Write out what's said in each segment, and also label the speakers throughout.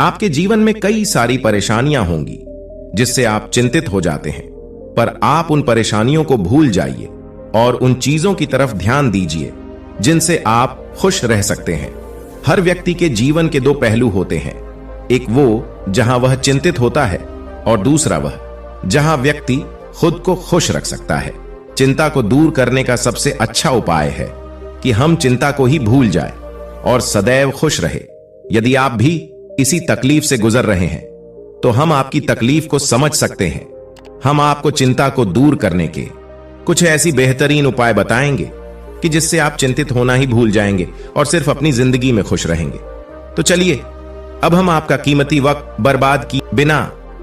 Speaker 1: आपके जीवन में कई सारी परेशानियां होंगी जिससे आप चिंतित हो जाते हैं, पर आप उन परेशानियों को भूल जाइए और उन चीजों की तरफ ध्यान दीजिए जिनसे आप खुश रह सकते हैं। हर व्यक्ति के जीवन के दो पहलू होते हैं, एक वो जहां वह चिंतित होता है और दूसरा वह जहां व्यक्ति खुद को खुश रख सकता है। चिंता को दूर करने का सबसे अच्छा उपाय है कि हम चिंता को ही भूल जाएं और सदैव खुश रहे। यदि आप भी इसी तकलीफ से गुजर रहे हैं तो हम आपकी तकलीफ को समझ सकते हैं। हम आपको चिंता को दूर करने के कुछ ऐसी बेहतरीन उपाय बताएंगे कि जिससे आप चिंतित होना ही भूल जाएंगे और सिर्फ अपनी जिंदगी में खुश रहेंगे। तो चलिए अब हम आपका कीमती वक्त बर्बाद किए बिना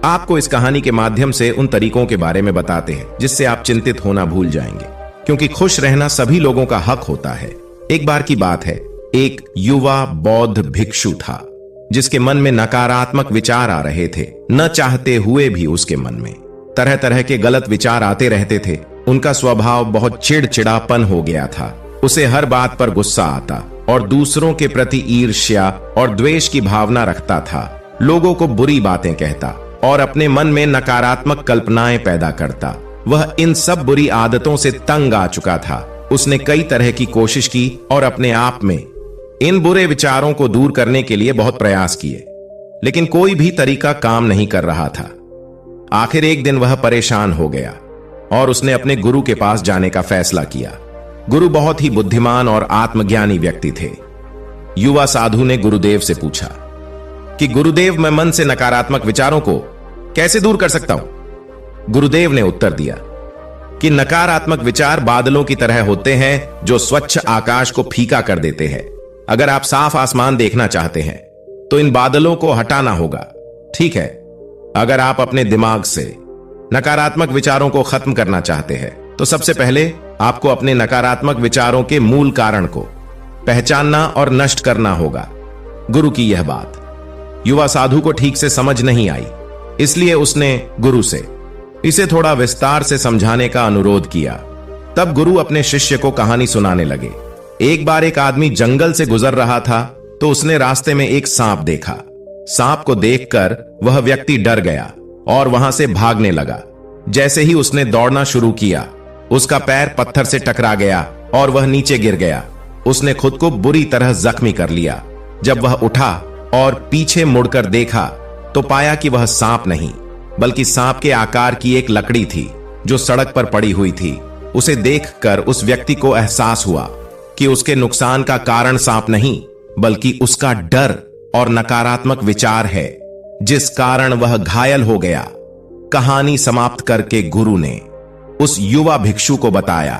Speaker 1: आपको इस कहानी के माध्यम से उन तरीकों के बारे में बताते हैं जिससे आप चिंतित होना भूल जाएंगे, क्योंकि खुश रहना सभी लोगों का हक होता है। एक बार की बात है, एक युवा बौद्ध भिक्षु था जिसके मन में नकारात्मक विचार आ रहे थे। न चाहते हुए भी उसके मन में तरह तरह के गलत विचार आते रहते थे। उनका स्वभाव बहुत चिड़चिड़ापन हो गया था। उसे हर बात पर गुस्सा आता और दूसरों के प्रति ईर्ष्या और द्वेष की भावना रखता था। लोगों को बुरी बातें कहता और अपने मन में नकारात्मक कल्पनाएं पैदा करता। वह इन सब बुरी आदतों से तंग आ चुका था। उसने कई तरह की कोशिश की और अपने आप में इन बुरे विचारों को दूर करने के लिए बहुत प्रयास किए, लेकिन कोई भी तरीका काम नहीं कर रहा था। आखिर एक दिन वह परेशान हो गया और उसने अपने गुरु के पास जाने का फैसला किया। गुरु बहुत ही बुद्धिमान और आत्मज्ञानी व्यक्ति थे। युवा साधु ने गुरुदेव से पूछा कि गुरुदेव, मैं मन से नकारात्मक विचारों को कैसे दूर कर सकता हूं? गुरुदेव ने उत्तर दिया कि नकारात्मक विचार बादलों की तरह होते हैं जो स्वच्छ आकाश को फीका कर देते हैं। अगर आप साफ आसमान देखना चाहते हैं तो इन बादलों को हटाना होगा, ठीक है? अगर आप अपने दिमाग से नकारात्मक विचारों को खत्म करना चाहते हैं तो सबसे पहले आपको अपने नकारात्मक विचारों के मूल कारण को पहचानना और नष्ट करना होगा। गुरु की यह बात युवा साधु को ठीक से समझ नहीं आई, इसलिए उसने गुरु से इसे थोड़ा विस्तार से समझाने का अनुरोध किया। तब गुरु अपने शिष्य को कहानी सुनाने लगे। एक बार एक आदमी जंगल से गुजर रहा था तो उसने रास्ते में एक सांप देखा। सांप को देखकर वह व्यक्ति डर गया और वहां से भागने लगा। जैसे ही उसने दौड़ना शुरू किया, उसका पैर पत्थर से टकरा गया और वह नीचे गिर गया। उसने खुद को बुरी तरह जख्मी कर लिया। जब वह उठा और पीछे मुड़कर देखा तो पाया कि वह सांप नहीं बल्कि सांप के आकार की एक लकड़ी थी जो सड़क पर पड़ी हुई थी। उसे देखकर उस व्यक्ति को एहसास हुआ कि उसके नुकसान का कारण सांप नहीं बल्कि उसका डर और नकारात्मक विचार है, जिस कारण वह घायल हो गया। कहानी समाप्त करके गुरु ने उस युवा भिक्षु को बताया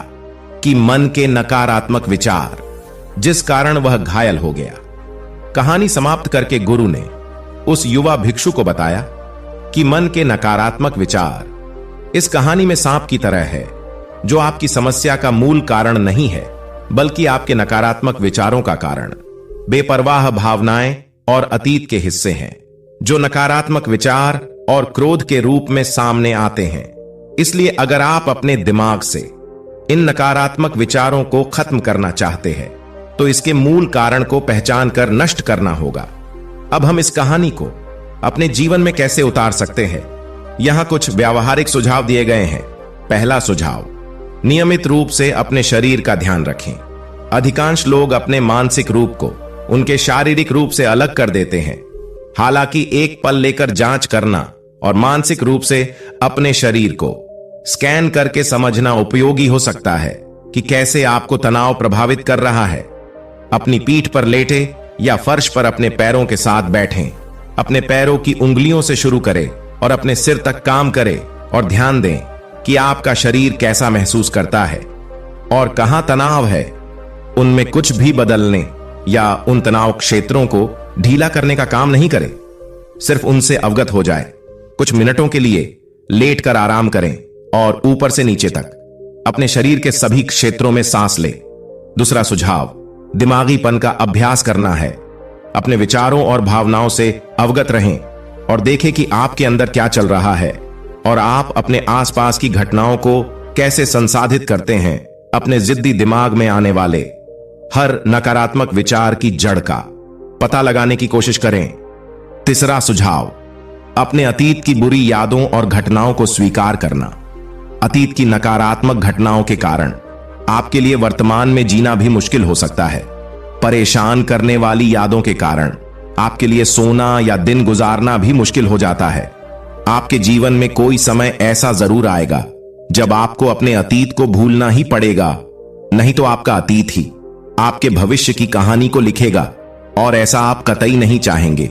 Speaker 1: कि मन के नकारात्मक विचार जिस कारण वह घायल हो गया। कहानी समाप्त करके गुरु ने उस युवा भिक्षु को बताया कि मन के नकारात्मक विचार इस कहानी में सांप की तरह है, जो आपकी समस्या का मूल कारण नहीं है बल्कि आपके नकारात्मक विचारों का कारण, बेपरवाह भावनाएं और अतीत के हिस्से हैं जो नकारात्मक विचार और क्रोध के रूप में सामने आते हैं। इसलिए अगर आप अपने दिमाग से इन नकारात्मक विचारों को खत्म करना चाहते हैं तो इसके मूल कारण को पहचान कर नष्ट करना होगा। अब हम इस कहानी को अपने जीवन में कैसे उतार सकते हैं, यहां कुछ व्यावहारिक सुझाव दिए गए हैं। पहला सुझाव, नियमित रूप से अपने शरीर का ध्यान रखें। अधिकांश लोग अपने मानसिक रूप को उनके शारीरिक रूप से अलग कर देते हैं। हालांकि एक पल लेकर जांच करना और मानसिक रूप से अपने शरीर को स्कैन करके समझना उपयोगी हो सकता है कि कैसे आपको तनाव प्रभावित कर रहा है। अपनी पीठ पर लेटे या फर्श पर अपने पैरों के साथ बैठें। अपने पैरों की उंगलियों से शुरू करें और अपने सिर तक काम करें और ध्यान दें कि आपका शरीर कैसा महसूस करता है और कहां तनाव है। उनमें कुछ भी बदलने या उन तनाव क्षेत्रों को ढीला करने का काम नहीं करें, सिर्फ उनसे अवगत हो जाए। कुछ मिनटों के लिए लेटकर आराम करें और ऊपर से नीचे तक अपने शरीर के सभी क्षेत्रों में सांस लें। दूसरा सुझाव, दिमागीपन का अभ्यास करना है। अपने विचारों और भावनाओं से अवगत रहें और देखें कि आपके अंदर क्या चल रहा है और आप अपने आसपास की घटनाओं को कैसे संसाधित करते हैं। अपने जिद्दी दिमाग में आने वाले हर नकारात्मक विचार की जड़ का पता लगाने की कोशिश करें तीसरा सुझाव, अपने अतीत की बुरी यादों और घटनाओं को स्वीकार करना। अतीत की नकारात्मक घटनाओं के कारण आपके लिए वर्तमान में जीना भी मुश्किल हो सकता है। परेशान करने वाली यादों के कारण आपके लिए सोना या दिन गुजारना भी मुश्किल हो जाता है। आपके जीवन में कोई समय ऐसा जरूर आएगा जब आपको अपने अतीत को भूलना ही पड़ेगा, नहीं तो आपका अतीत ही आपके भविष्य की कहानी को लिखेगा, और ऐसा आप कतई नहीं चाहेंगे।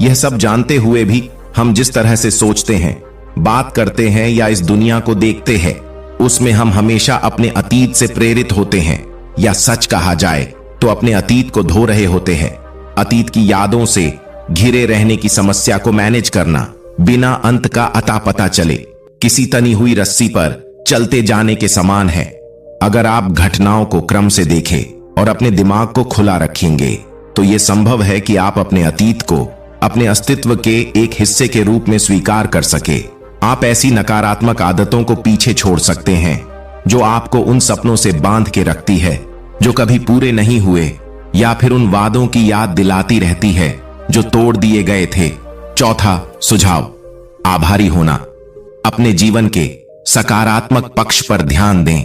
Speaker 1: यह सब जानते हुए भी हम जिस तरह से सोचते हैं, बात करते हैं या इस दुनिया को देखते हैं, उसमें हम हमेशा अपने अतीत से प्रेरित होते हैं, या सच कहा जाए तो अपने अतीत को धो रहे होते हैं। अतीत की यादों से घिरे रहने की समस्या को मैनेज करना बिना अंत का अता पता चले किसी तनी हुई रस्सी पर चलते जाने के समान है। अगर आप घटनाओं को क्रम से देखें और अपने दिमाग को खुला रखेंगे तो यह संभव है कि आप अपने अतीत को अपने अस्तित्व के एक हिस्से के रूप में स्वीकार कर सके। आप ऐसी नकारात्मक आदतों को पीछे छोड़ सकते हैं जो आपको उन सपनों से बांध के रखती है जो कभी पूरे नहीं हुए, या फिर उन वादों की याद दिलाती रहती है जो तोड़ दिए गए थे। चौथा सुझाव, आभारी होना। अपने जीवन के सकारात्मक पक्ष पर ध्यान दें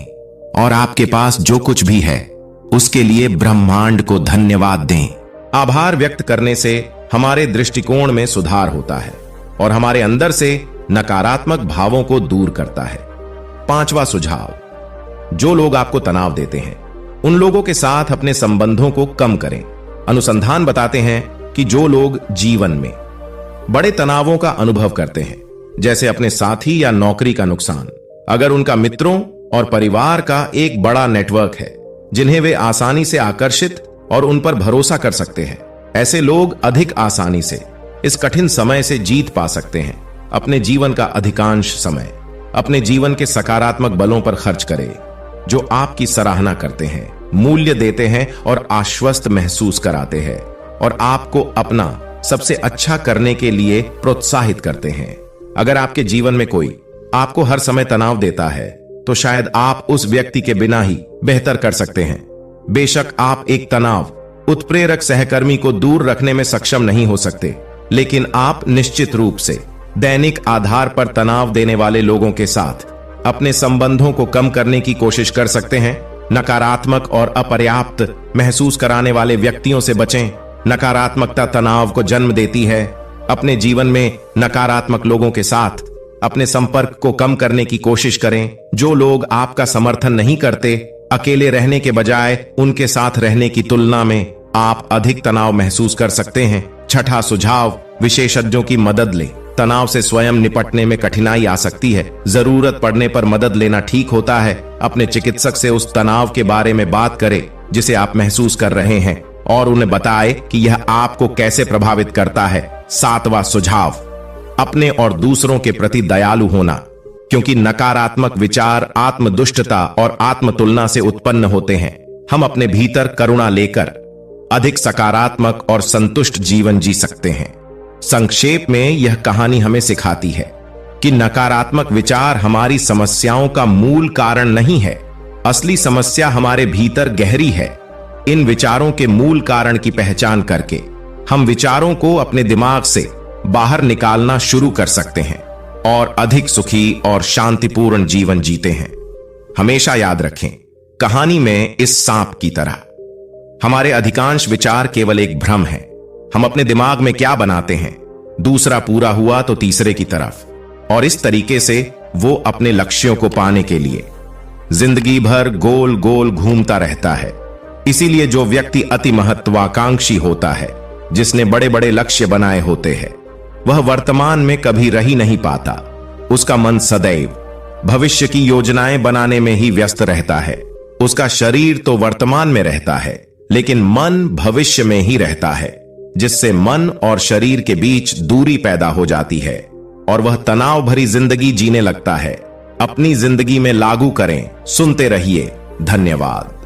Speaker 1: और आपके पास जो कुछ भी है उसके लिए ब्रह्मांड को धन्यवाद दें। आभार व्यक्त करने से हमारे दृष्टिकोण में सुधार होता है और हमारे अंदर से नकारात्मक भावों को दूर करता है। पांचवा सुझाव, जो लोग आपको तनाव देते हैं उन लोगों के साथ अपने संबंधों को कम करें। अनुसंधान बताते हैं कि जो लोग जीवन में बड़े तनावों का अनुभव करते हैं, जैसे अपने साथी या नौकरी का नुकसान, अगर उनका मित्रों और परिवार का एक बड़ा नेटवर्क है जिन्हें वे आसानी से आकर्षित और उन पर भरोसा कर सकते हैं, ऐसे लोग अधिक आसानी से इस कठिन समय से जीत पा सकते हैं। अपने जीवन का अधिकांश समय अपने जीवन के सकारात्मक बलों पर खर्च करें जो आपकी सराहना करते हैं, मूल्य देते हैं और आश्वस्त महसूस कराते हैं और आपको अपना सबसे अच्छा करने के लिए प्रोत्साहित करते हैं। अगर आपके जीवन में कोई आपको हर समय तनाव देता है तो शायद आप उस व्यक्ति के बिना ही बेहतर कर सकते हैं। बेशक आप एक तनाव उत्प्रेरक सहकर्मी को दूर रखने में सक्षम नहीं हो सकते, लेकिन आप निश्चित रूप से दैनिक आधार पर तनाव देने वाले लोगों के साथ अपने संबंधों को कम करने की कोशिश कर सकते हैं। नकारात्मक और अपर्याप्त महसूस कराने वाले व्यक्तियों से बचें। नकारात्मकता तनाव को जन्म देती है। अपने जीवन में नकारात्मक लोगों के साथ अपने संपर्क को कम करने की कोशिश करें। जो लोग आपका समर्थन नहीं करते, अकेले रहने के बजाय उनके साथ रहने की तुलना में आप अधिक तनाव महसूस कर सकते हैं। छठा सुझाव, विशेषज्ञों की मदद लें। तनाव से स्वयं निपटने में कठिनाई आ सकती है, जरूरत पड़ने पर मदद लेना ठीक होता है। अपने चिकित्सक से उस तनाव के बारे में बात करें जिसे आप महसूस कर रहे हैं और उन्हें बताएं कि यह आपको कैसे प्रभावित करता है। सातवां सुझाव, अपने और दूसरों के प्रति दयालु होना, क्योंकि नकारात्मक विचार आत्मदुष्टता और आत्मतुलना से उत्पन्न होते हैं। हम अपने भीतर करुणा लेकर अधिक सकारात्मक और संतुष्ट जीवन जी सकते हैं। संक्षेप में यह कहानी हमें सिखाती है कि नकारात्मक विचार हमारी समस्याओं का मूल कारण नहीं है। असली समस्या हमारे भीतर गहरी है। इन विचारों के मूल कारण की पहचान करके हम विचारों को अपने दिमाग से बाहर निकालना शुरू कर सकते हैं और अधिक सुखी और शांतिपूर्ण जीवन जीते हैं। हमेशा याद रखें, कहानी में इस सांप की तरह हमारे अधिकांश विचार केवल एक भ्रम है। हम अपने दिमाग में क्या बनाते हैं, दूसरा पूरा हुआ तो तीसरे की तरफ, और इस तरीके से वो अपने लक्ष्यों को पाने के लिए जिंदगी भर गोल गोल घूमता रहता है। इसीलिए जो व्यक्ति अति महत्वाकांक्षी होता है, जिसने बड़े बड़े लक्ष्य बनाए होते हैं, वह वर्तमान में कभी रह ही नहीं पाता। उसका मन सदैव भविष्य की योजनाएं बनाने में ही व्यस्त रहता है। उसका शरीर तो वर्तमान में रहता है, लेकिन मन भविष्य में ही रहता है, जिससे मन और शरीर के बीच दूरी पैदा हो जाती है और वह तनाव भरी जिंदगी जीने लगता है। अपनी जिंदगी में लागू करें। सुनते रहिए। धन्यवाद।